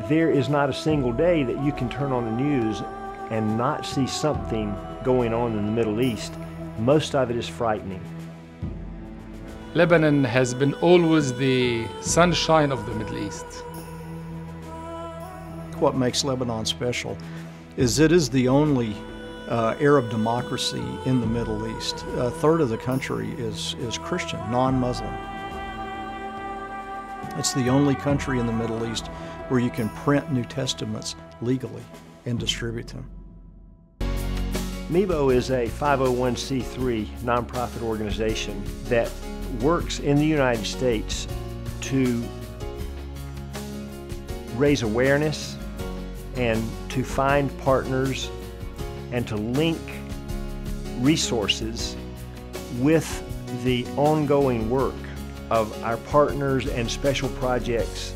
There is not a single day that you can turn on the news and not see something going on in the Middle East. Most of it is frightening. Lebanon has been always the sunshine of the Middle East. What makes Lebanon special is it is the only Arab democracy in the Middle East. A third of the country is Christian, non-Muslim. It's the only country in the Middle East where you can print New Testaments legally and distribute them. MEBO is a 501c3 nonprofit organization that works in the United States to raise awareness and to find partners and to link resources with the ongoing work of our partners and special projects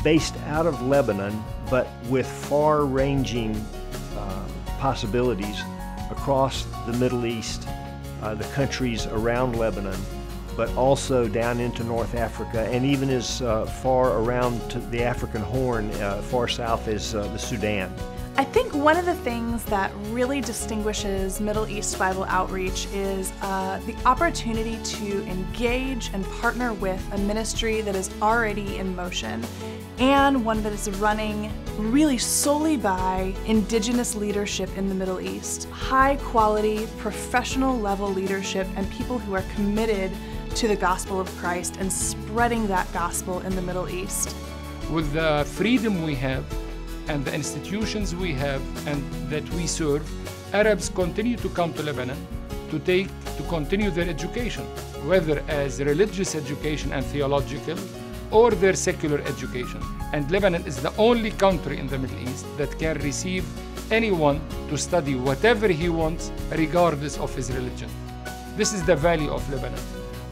based out of Lebanon, but with far-ranging possibilities across the Middle East, the countries around Lebanon, but also down into North Africa, and even as far around to the African Horn, far south as the Sudan. I think one of the things that really distinguishes Middle East Bible Outreach is the opportunity to engage and partner with a ministry that is already in motion and one that is running really solely by indigenous leadership in the Middle East. High quality, professional level leadership and people who are committed to the gospel of Christ and spreading that gospel in the Middle East. With the freedom we have and the institutions we have and that we serve, Arabs continue to come to Lebanon to continue their education, whether as religious education and theological or their secular education. And Lebanon is the only country in the Middle East that can receive anyone to study whatever he wants, regardless of his religion. This is the value of Lebanon.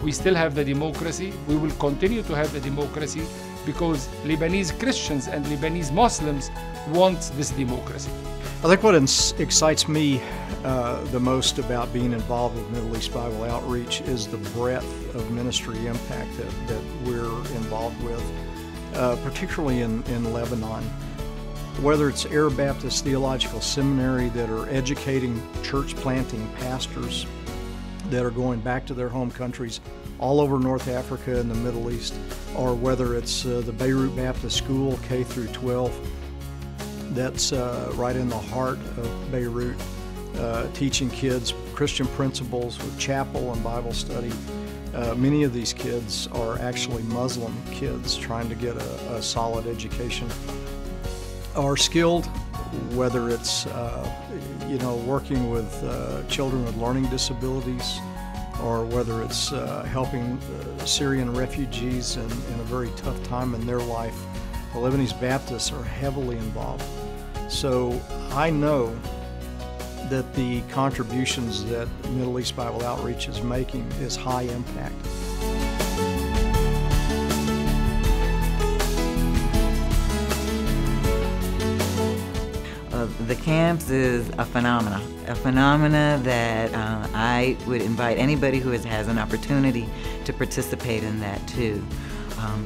We still have the democracy. We will continue to have the democracy because Lebanese Christians and Lebanese Muslims want this democracy. I think what excites me the most about being involved with Middle East Bible Outreach is the breadth of ministry impact that we're involved with, particularly in Lebanon. Whether it's Arab Baptist Theological Seminary that are educating church planting pastors that are going back to their home countries all over North Africa and the Middle East, or whether it's the Beirut Baptist School, K through 12, that's right in the heart of Beirut, teaching kids Christian principles with chapel and Bible study. Many of these kids are actually Muslim kids trying to get a solid education, are skilled, whether it's working with children with learning disabilities, or whether it's helping Syrian refugees in a very tough time in their life. The Lebanese Baptists are heavily involved. So I know that the contributions that Middle East Bible Outreach is making is high impact. The camps is a phenomena that I would invite anybody who has an opportunity to participate in that too,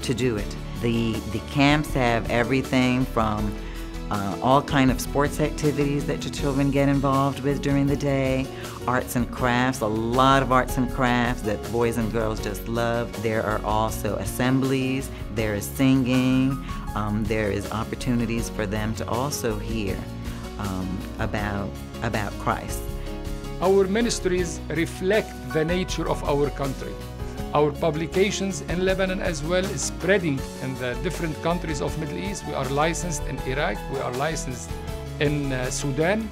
to do it. The camps have everything from all kind of sports activities that your children get involved with during the day, arts and crafts, a lot of arts and crafts that boys and girls just love. There are also assemblies, there is singing, there is opportunities for them to also hear about Christ. Our ministries reflect the nature of our country. Our publications in Lebanon as well is spreading in the different countries of Middle East. We are licensed in Iraq, we are licensed in Sudan.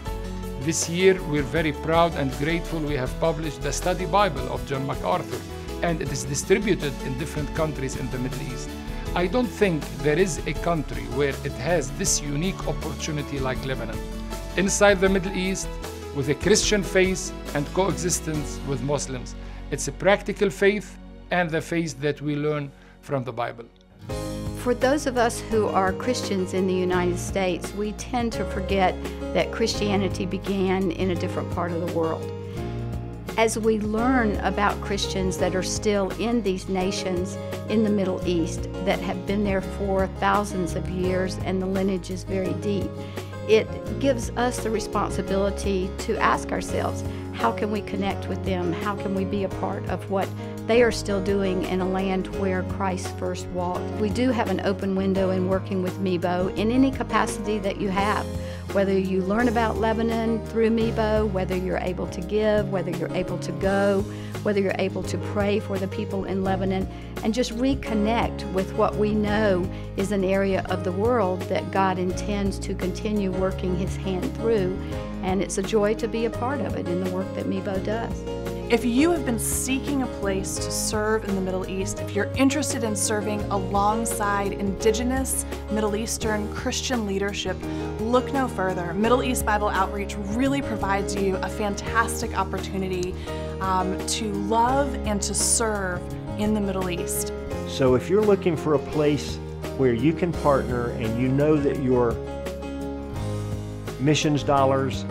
This year we're very proud and grateful we have published the Study Bible of John MacArthur, and it is distributed in different countries in the Middle East. I don't think there is a country where it has this unique opportunity like Lebanon. Inside the Middle East, with a Christian faith and coexistence with Muslims. It's a practical faith and the faith that we learn from the Bible. For those of us who are Christians in the United States, we tend to forget that Christianity began in a different part of the world. As we learn about Christians that are still in these nations in the Middle East that have been there for thousands of years and the lineage is very deep, it gives us the responsibility to ask ourselves, how can we connect with them? How can we be a part of what they are still doing in a land where Christ first walked? We do have an open window in working with MEBO in any capacity that you have. Whether you learn about Lebanon through MEBO, whether you're able to give, whether you're able to go, whether you're able to pray for the people in Lebanon, and just reconnect with what we know is an area of the world that God intends to continue working His hand through. And it's a joy to be a part of it in the work that MEBO does. If you have been seeking a place to serve in the Middle East, if you're interested in serving alongside indigenous Middle Eastern Christian leadership, look no further. Middle East Bible Outreach really provides you a fantastic opportunity to love and to serve in the Middle East. So if you're looking for a place where you can partner and you know that your missions dollars,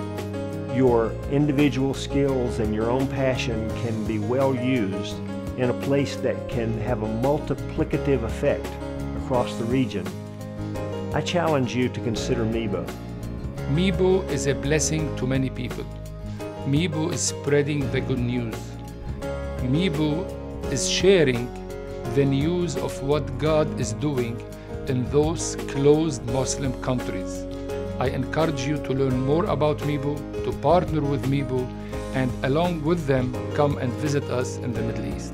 your individual skills and your own passion can be well used in a place that can have a multiplicative effect across the region, I challenge you to consider MEBO. MEBO is a blessing to many people. MEBO is spreading the good news. MEBO is sharing the news of what God is doing in those closed Muslim countries. I encourage you to learn more about MEBO, to partner with MEBO, and along with them, come and visit us in the Middle East.